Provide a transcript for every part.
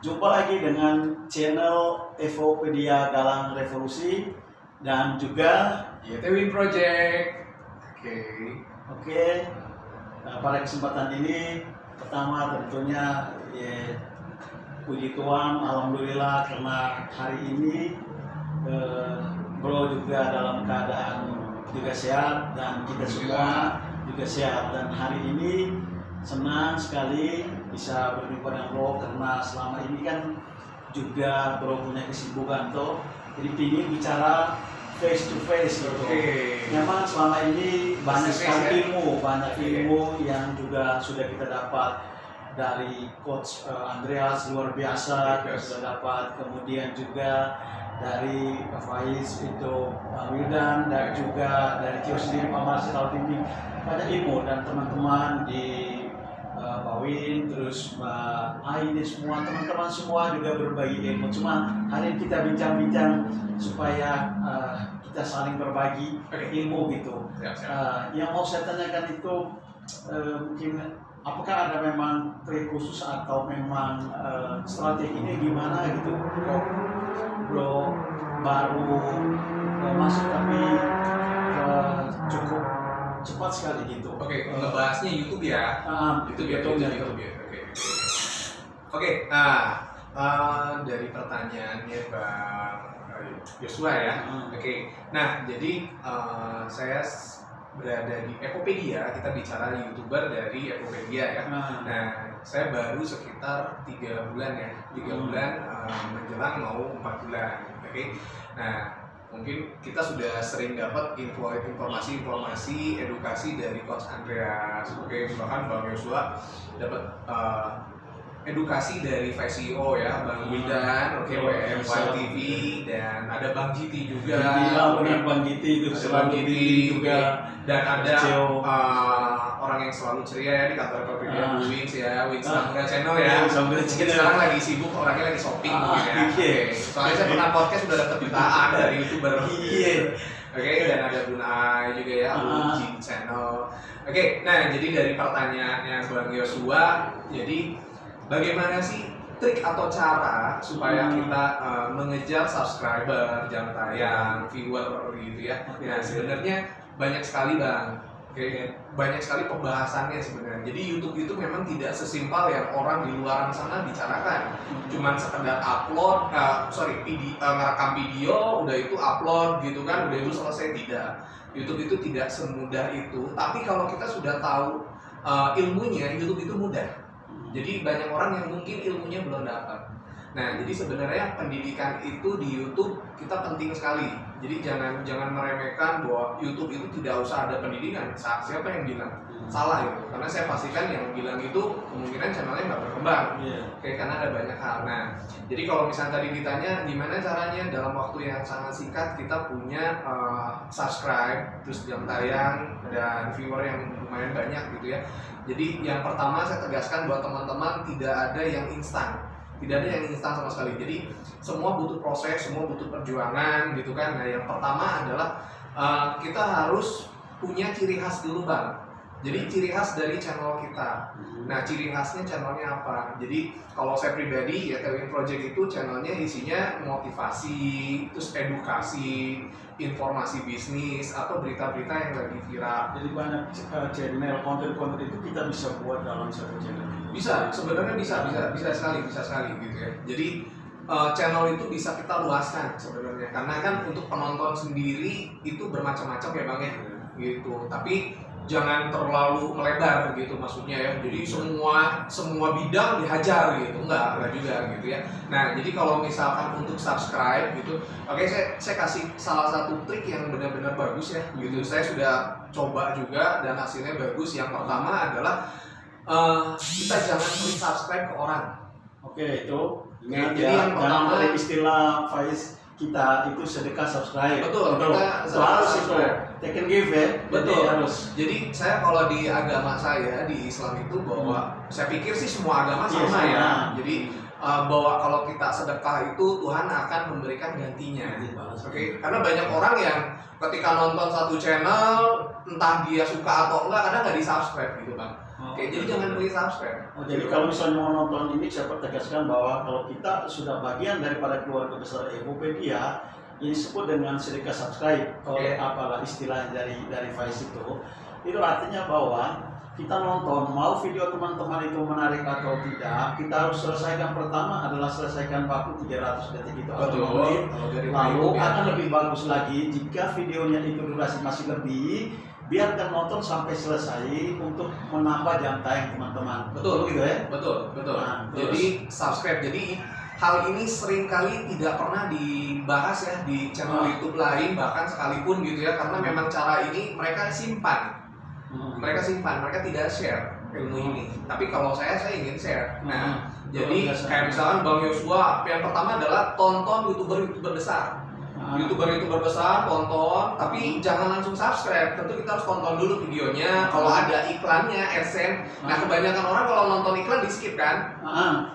Jumpa lagi dengan channel Evopedia Galang Revolusi dan juga YTWin Project. Oke. Pada kesempatan ini pertama tentunya puji Tuhan, alhamdulillah karena hari ini bro juga dalam keadaan juga sehat dan kita semua juga sehat, dan hari ini senang sekali bisa berjumpa dengan bro karena selama ini kan juga bro punya kesibukan tuh, jadi ingin bicara face to face gitu. Memang selama ini banyak sekali ilmu yang juga sudah kita dapat dari Coach Andreas, luar biasa kita sudah dapat, kemudian juga dari Pak Faiz itu Pak Wildan, dan juga dari Kios sendiri Pak Marcel Bimbing, banyak ilmu, dan teman-teman di Pak Win, terus Mbak Aini, semua teman-teman semua juga berbagi ilmu. Cuma hari ini kita bincang-bincang supaya kita saling berbagi ilmu gitu. Yang mau saya tanyakan itu mungkin apakah ada memang trik khusus atau memang strateginya gimana gitu, bro baru masuk tapi cukup cepat sekali gitu. Ngebahasnya YouTube ya. YouTube ya. Dari pertanyaannya Bang Joshua ya. Nah jadi saya berada di Evopedia, kita bicara YouTuber dari Evopedia ya. Nah saya baru sekitar 3 bulan ya, 3 bulan menjelang mau 4 bulan. Nah mungkin kita sudah sering dapat informasi edukasi dari Coach Andreas, bahkan Bang Joshua dapat edukasi dari VCO ya, Bang Wildan, WM1TV, dan ada Bang GT juga. Bang GT itu selalu juga, dan ada orang yang selalu ceria ya di kantor Evopedia, Wins ya, Wins Samudra Channel ya. Sekarang lagi sibuk, orangnya lagi shopping mungkin ya. Soalnya saya pernah podcast sudah dapat jutaan dari YouTuber. Dan ada Bunai juga ya, Jin Channel. Nah jadi dari pertanyaannya Bang Joshua, jadi bagaimana sih trik atau cara supaya kita mengejar subscriber, jam tayang, viewer gitu ya? Nah sebenarnya banyak sekali Bang, banyak sekali pembahasannya sebenarnya. Jadi YouTube itu memang tidak sesimpel yang orang di luar sana bicarakan. Cuman sekedar upload, ngerekam video, udah itu upload gitu kan, udah itu selesai. Tidak. YouTube itu tidak semudah itu. Tapi kalau kita sudah tahu ilmunya, YouTube itu mudah. Jadi banyak orang yang mungkin ilmunya belum dapat. Nah, jadi sebenarnya pendidikan itu di YouTube kita penting sekali. Jadi jangan meremehkan bahwa YouTube itu tidak usah ada pendidikan. Siapa yang bilang? Salah itu. Karena saya pastikan yang bilang itu kemungkinan channelnya nggak berkembang. Karena ada banyak hal. Nah, jadi kalau misalnya tadi ditanya gimana caranya dalam waktu yang sangat singkat kita punya subscribe, terus jam tayang dan viewer yang lumayan banyak gitu ya. Jadi yang pertama saya tegaskan buat teman-teman, tidak ada yang instan. Tidak ada yang instan sama sekali. Jadi semua butuh proses, semua butuh perjuangan gitu kan. Nah yang pertama adalah kita harus punya ciri khas dulu Bang. Jadi ciri khas dari channel kita. Nah ciri khasnya channelnya apa? Jadi kalau saya pribadi ya YTWin Project itu channelnya isinya motivasi, terus edukasi, informasi bisnis atau berita-berita yang lagi viral. Jadi banyak channel konten-konten itu kita bisa buat dalam satu channel. Bisa, sebenarnya bisa sekali gitu ya. Jadi channel itu bisa kita luaskan sebenarnya, karena kan untuk penonton sendiri itu bermacam-macam ya Bang ya, gitu. Tapi jangan terlalu melebar gitu maksudnya ya. Jadi semua bidang dihajar gitu, enggak juga gitu ya. Nah, jadi kalau misalkan untuk subscribe gitu, saya kasih salah satu trik yang benar-benar bagus ya gitu. Saya sudah coba juga dan hasilnya bagus. Yang pertama adalah kita jangan beri subscribe ke orang. Itu. Jadi yang pertama ada istilah Faiz kita itu sedekah subscribe. Betul. Kita harus itu. Take and give ya. Betul. Jadi saya kalau di agama saya di Islam itu bahwa saya pikir sih semua agama sama ya. Jadi bahwa kalau kita sedekah itu Tuhan akan memberikan gantinya. Karena banyak orang yang ketika nonton satu channel entah dia suka atau enggak kadang nggak di subscribe gitu Bang. Oke, jadi jangan klik subscribe. Jadi kalau misalnya mau nonton ini, saya tegaskan bahwa kalau kita sudah bagian daripada keluarga besar Evopedia, ini disebut dengan sedekah subscribe. Kalau apalah istilahnya dari Faiz itu artinya bahwa kita nonton, mau video teman-teman itu menarik atau tidak, kita harus selesaikan. Pertama adalah selesaikan waktu 300 detik itu atau 5 menit. Lalu akan lebih bagus lagi jika videonya itu durasi masih lebih, biarkan nonton sampai selesai untuk menambah jam tayang teman-teman. Betul gitu ya? Betul. Nah, jadi subscribe. Jadi hal ini seringkali tidak pernah dibahas ya di channel YouTube lain, bahkan sekalipun gitu ya, karena memang cara ini mereka simpan. Mereka tidak share ilmu ini. Tapi kalau saya ingin share. Nah, jadi kayak misalkan Bang Yosua, yang pertama adalah tonton YouTuber besar. YouTuber besar, tonton, tapi jangan langsung subscribe. Tentu kita harus tonton dulu videonya. Kalau ada iklannya, AdSense. Nah, kebanyakan orang kalau nonton iklan di skip kan?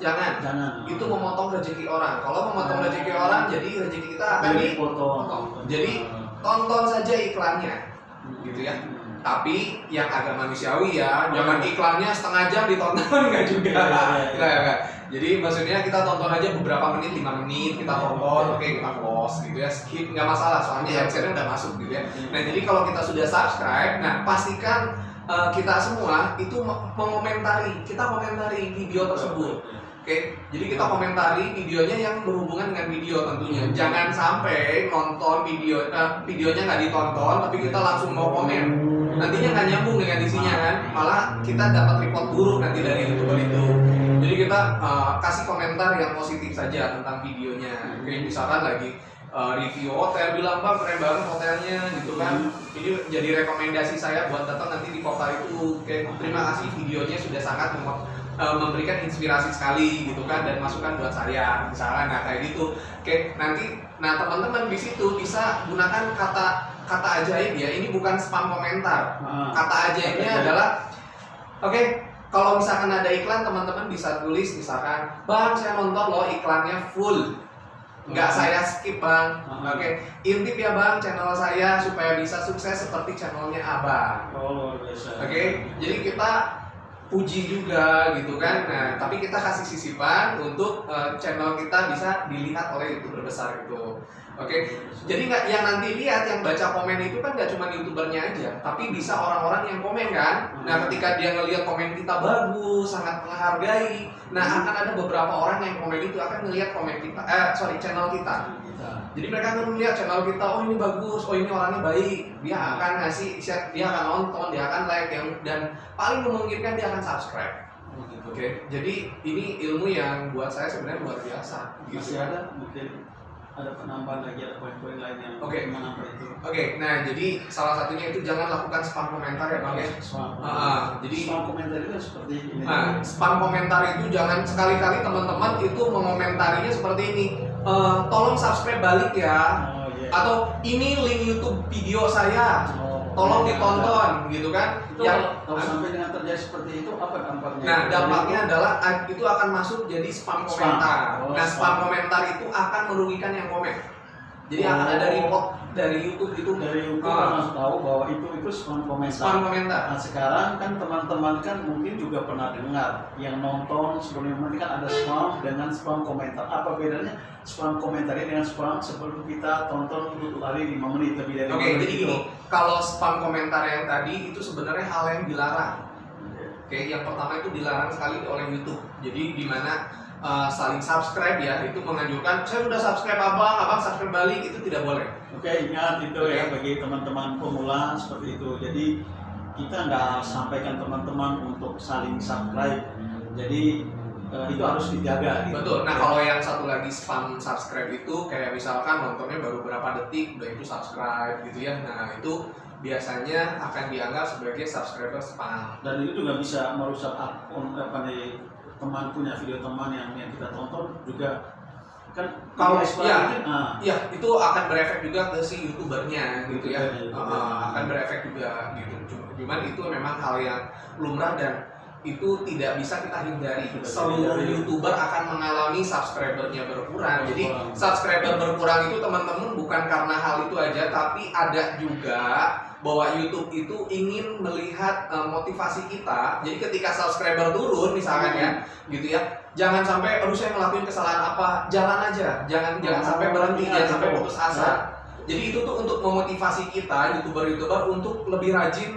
Jangan. Itu memotong rezeki orang. Kalau memotong rezeki orang, jadi rezeki kita akan dipotong. Jadi tonton saja iklannya, gitu ya. Tapi yang agak manusiawi ya, jangan iklannya setengah jam ditonton, enggak juga. Enggak. Jadi maksudnya kita tonton aja beberapa menit, 5 menit kita tonton, oke kita close gitu ya, skip nggak masalah, soalnya AdSense-nya udah masuk gitu ya. Nah jadi kalau kita sudah subscribe, nah pastikan kita semua itu kita komentari video tersebut. Oke, jadi kita komentari videonya yang berhubungan dengan video tentunya. Jangan sampai nonton videonya nggak ditonton, tapi kita langsung mau komen. Nantinya nggak nyambung dengan isinya kan, malah kita dapat report buruk nanti dari YouTuber itu. Jadi kita kasih komentar yang positif saja tentang videonya. Oke, misalkan lagi review hotel, bilang Bang keren banget hotelnya gitu kan. Ini jadi rekomendasi saya buat datang nanti di kota itu. Oke, terima kasih videonya sudah sangat memberikan inspirasi sekali gitu kan, dan masukan buat saya misalkan. Nah kayak gitu. Oke, nanti teman-teman di situ bisa gunakan kata ajaib ya. Ini bukan spam komentar. Kata ajaibnya adalah kalau misalkan ada iklan, teman-teman bisa tulis misalkan, Bang saya nonton loh iklannya full, nggak saya skip Bang. Intip ya Bang channel saya supaya bisa sukses seperti channelnya Abang. Jadi kita puji juga gitu kan. Nah, tapi kita kasih sisipan untuk channel kita bisa dilihat oleh YouTuber besar itu. Jadi nggak yang nanti lihat, yang baca komen itu kan nggak cuma YouTubernya aja, tapi bisa orang-orang yang komen kan. Nah, ketika dia ngelihat komen kita bagus, sangat menghargai, nah akan ada beberapa orang yang komen itu akan ngelihat channel kita. Jadi mereka akan melihat channel kita, oh ini bagus, oh ini orangnya baik, dia akan ngasih share, dia akan nonton, dia akan like, dan paling memungkinkan dia akan subscribe. Jadi ini ilmu yang buat saya sebenarnya luar biasa. Masih ada mungkin ada penambahan lagi, ada poin-poin lain yang menambah itu. Nah jadi salah satunya itu jangan lakukan spam komentar ya Bang ya. Jadi spam komentar itu seperti ini. Spam komentar itu jangan sekali-kali teman-teman itu mengomentarinya seperti ini. Tolong subscribe balik ya. Atau ini link YouTube video saya. Tolong ditonton gitu kan. Kalau sampai dengan terjadi seperti itu, apa dampaknya? Nah, dampaknya adalah itu akan masuk jadi spam komentar. Nah, spam komentar itu akan merugikan yang komen. Jadi akan ada report dari YouTube itu. Dari YouTube harus tahu bahwa itu spam komentar. Spam komentar. Nah, sekarang kan teman-teman kan mungkin juga pernah dengar yang nonton sebelumnya kan ada spam dengan spam komentar. Apa bedanya spam komentar ini dengan spam sebelum kita tonton untuk kali 5 menit lebih dari 5 menit? Jadi gini, kalau spam komentar yang tadi itu sebenarnya hal yang dilarang. Yang pertama itu dilarang sekali oleh YouTube. Jadi di mana saling subscribe ya, itu menganjurkan saya sudah subscribe abang subscribe balik, itu tidak boleh. Ingat itu ya bagi teman-teman pemula seperti itu. Jadi kita nggak sampaikan teman-teman untuk saling subscribe. Jadi itu harus dijaga. Betul. Nah kalau yang satu lagi spam subscribe itu kayak misalkan nontonnya baru berapa detik udah itu subscribe gitu ya. Nah itu biasanya akan dianggap sebagai subscriber spam. Dan itu juga bisa merusak akun teman punya video teman yang kita tonton juga kan. Kalau itu akan berefek juga ke si YouTubernya gitu ya. Akan berefek juga gitu. Cuman itu memang hal yang lumrah dan itu tidak bisa kita hindari. Seluruh YouTuber akan mengalami subscribernya berkurang. Jadi subscriber berkurang itu teman-teman bukan karena hal itu aja, tapi ada juga bahwa YouTube itu ingin melihat motivasi kita. Jadi ketika subscriber turun misalkan ya, gitu ya, jangan sampai aduh saya ngelakuin kesalahan apa, jalan aja, jangan sampai berhenti, jangan sampai putus asa. Jadi itu tuh untuk memotivasi kita YouTuber untuk lebih rajin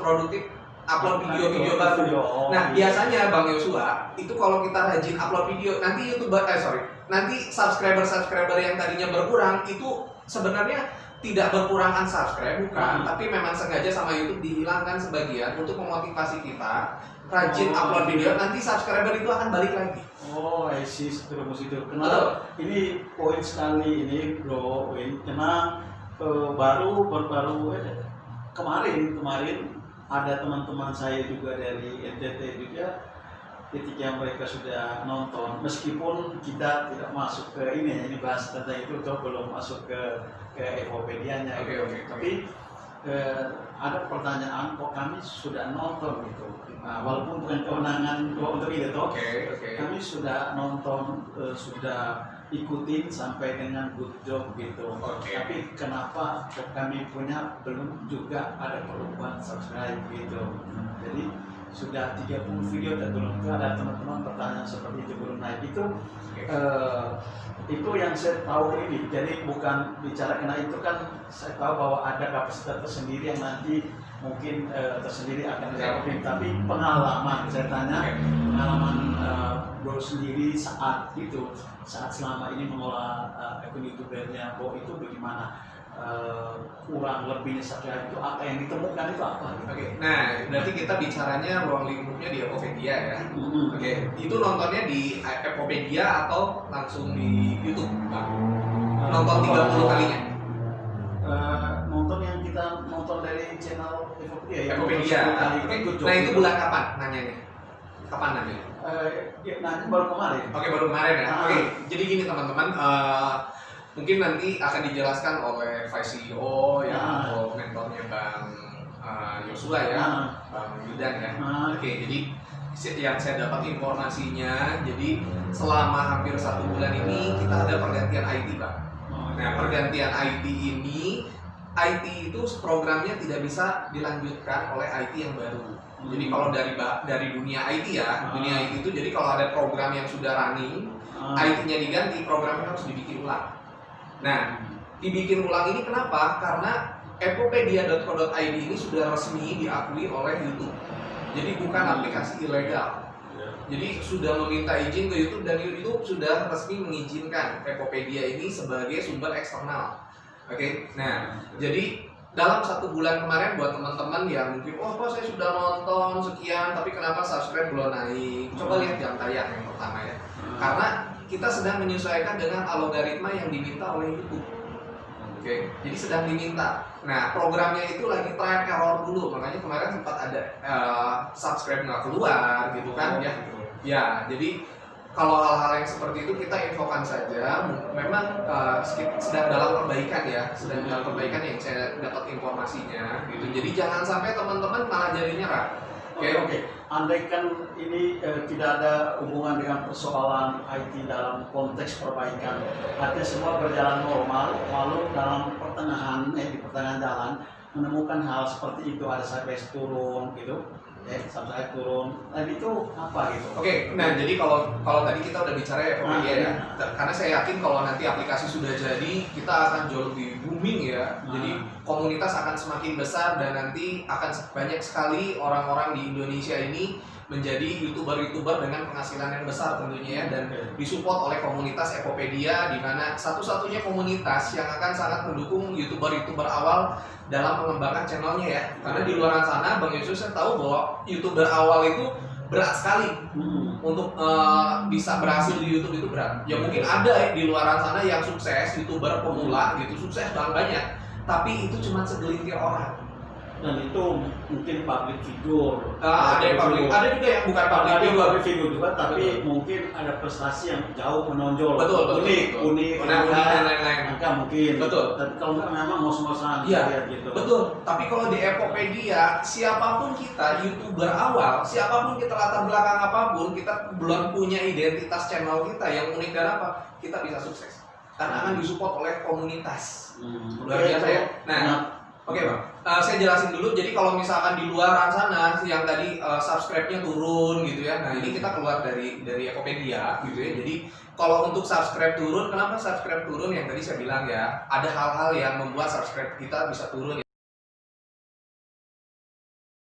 produktif upload video-video baru. Nah biasanya Bang Yosua itu kalau kita rajin upload video, nanti nanti subscriber yang tadinya berkurang itu sebenarnya tidak berkurang unsubscribe, bukan, tapi memang sengaja sama YouTube dihilangkan sebagian untuk memotivasi kita rajin upload video, nanti subscriber itu akan balik lagi. Oh, I see, terus itu. Kenapa? Ini poin sekali ini, Bro Win. Karena baru kemarin ada teman-teman saya juga dari NTT juga, ketika mereka sudah nonton, meskipun kita tidak masuk ke ini bahas tentang itu, atau belum masuk ke Evopedia-nya. Okay. Tapi ada pertanyaan, kok kami sudah nonton gitu. Nah, walaupun bukan kewenangan untuk itu, kami sudah nonton, sudah ikutin sampai dengan good job gitu. Tapi kenapa kami punya belum juga ada perubahan subscribe gitu. Jadi sudah 30 video dan belum ada teman-teman pertanyaan seperti itu belum naik itu yang saya tahu ini. Jadi bukan bicara karena itu kan saya tahu bahwa ada kapasitas tersendiri yang nanti mungkin tersendiri akan dilakukan, tapi pengalaman saya tanya, pengalaman Bro sendiri saat selama ini mengolah akun YouTubernya Bro itu bagaimana? Kurang lebihnya subscribe itu apa yang ditemukan itu apa? Nah berarti kita bicaranya ruang lingkupnya di Evopedia ya. Itu nontonnya di Evopedia atau langsung di YouTube, Bang? Nonton 30 kalinya? Nonton yang kita nonton dari channel Evopedia. Nah itu bulan kapan nanyanya? Kapan nanya? Nanya baru kemarin. Baru kemarin ya. Jadi gini teman-teman, mungkin nanti akan dijelaskan oleh Vice CEO ya, atau mentornya Bang Yosua ya, Bang Yudan ya. Jadi yang saya dapat informasinya, jadi selama hampir 1 bulan ini kita ada pergantian IT, Bang. Nah pergantian IT ini, IT itu programnya tidak bisa dilanjutkan oleh IT yang baru. Jadi kalau dari dunia IT ya, dunia IT itu jadi kalau ada program yang sudah running, IT-nya diganti, programnya harus dibikin ulang. Nah, dibikin ulang ini kenapa? Karena evopedia.co.id ini sudah resmi diakui oleh YouTube. Jadi bukan aplikasi ilegal. Jadi sudah meminta izin ke YouTube dan YouTube sudah resmi mengizinkan Evopedia ini sebagai sumber eksternal. Nah, jadi dalam 1 bulan kemarin buat teman-teman yang mungkin, kok saya sudah nonton sekian, tapi kenapa subscribe belum naik? Coba lihat jam tayang yang pertama ya. Karena kita sedang menyesuaikan dengan algoritma yang diminta oleh YouTube. Jadi sedang diminta. Nah, programnya itu lagi trial error dulu, makanya kemarin sempat ada subscribe nggak keluar, gitu kan ya. Ya, jadi kalau hal-hal yang seperti itu kita infokan saja. Memang sedang dalam perbaikan ya, sedang dalam perbaikan yang saya dapat informasinya, gitu. Jadi jangan sampai teman-teman malah jadi nyerah. Andaikan ini tidak ada hubungan dengan persoalan IT dalam konteks perbaikan, artinya semua berjalan normal, lalu dalam di pertengahan jalan menemukan hal seperti itu, ada subscribe turun gitu, subscribe turun, dan itu apa gitu? Nah jadi kalau tadi kita udah bicara ya Evopedia ya, karena saya yakin kalau nanti aplikasi sudah jadi, kita akan jauh lebih booming ya. Jadi komunitas akan semakin besar dan nanti akan banyak sekali orang-orang di Indonesia ini menjadi YouTuber dengan penghasilan yang besar tentunya ya, dan disupport oleh komunitas Evopedia, di mana satu-satunya komunitas yang akan sangat mendukung YouTuber awal dalam mengembangkan channelnya ya. Karena di luar sana Bang Yesus saya tahu bahwa YouTuber awal itu berat sekali untuk bisa berhasil di YouTube, itu berat. Ya mungkin ada ya di luar sana yang sukses, YouTuber pemula gitu, sukses banyak, tapi itu cuma segelintir orang. dan itu mungkin public figure. Ada yang public, ada juga yang bukan public figure juga, tapi mungkin ada prestasi yang jauh menonjol. Betul, unik, dan lain-lain. Angka mungkin. Betul. Tapi kalau nggak memang ngos-ngosan gitu. Betul. Tapi kalau di Epopedia, siapapun kita, YouTuber awal, siapapun kita latar belakang apapun, kita belum punya identitas channel kita yang unik dan apa, kita bisa sukses. Karena akan disupport oleh komunitas. Luar biasa ya. Nah, oke Bang, saya jelasin dulu. Jadi kalau misalkan di luar sana yang tadi subscribe-nya turun gitu ya. Nah ini kita keluar dari Epopedia gitu ya. Jadi kalau untuk subscribe turun, kenapa subscribe turun? Yang tadi saya bilang ya, ada hal-hal yang membuat subscribe kita bisa turun.